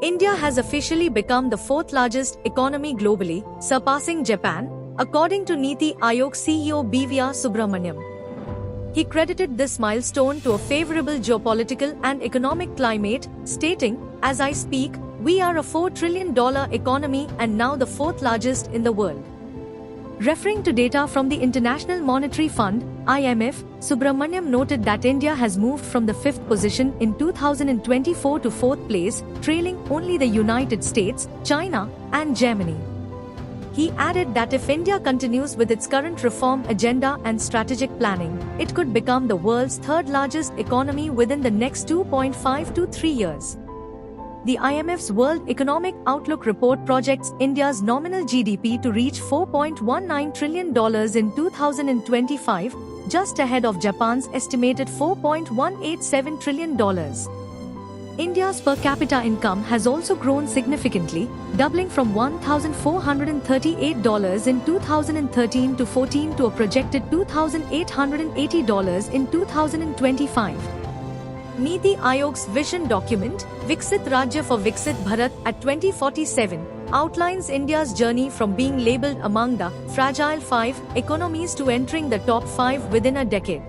India has officially become the fourth largest economy globally, surpassing Japan, according to Niti Aayog CEO BVR Subramaniam. He credited this milestone to a favorable geopolitical and economic climate, stating, "As I speak, we are a $4 trillion economy and now the fourth largest in the world." Referring to data from the International Monetary Fund, IMF, Subramaniam noted that India has moved from the fifth position in 2024 to fourth place, trailing only the United States, China, and Germany. He added that if India continues with its current reform agenda and strategic planning, it could become the world's third largest economy within the next 2.5 to 3 years. The IMF's World Economic Outlook report projects India's nominal GDP to reach $4.19 trillion in 2025, just ahead of Japan's estimated $4.187 trillion. India's per capita income has also grown significantly, doubling from $1,438 in 2013 to 14 to a projected $2,880 in 2025. Niti Aayog's vision document, Viksit Rajya for Viksit Bharat at 2047, outlines India's journey from being labelled among the fragile 5 economies to entering the top 5 within a decade.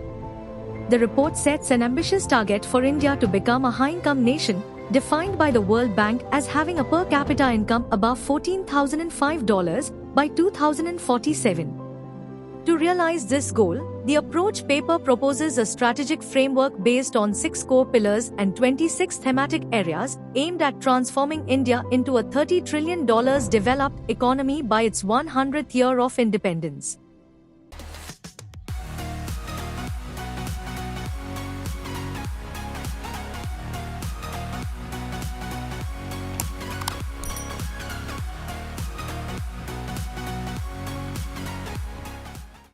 The report sets an ambitious target for India to become a high-income nation, defined by the World Bank as having a per capita income above $14,005 by 2047. To realize this goal, the approach paper proposes a strategic framework based on 6 core pillars and 26 thematic areas, aimed at transforming India into a $30 trillion developed economy by its 100th year of independence.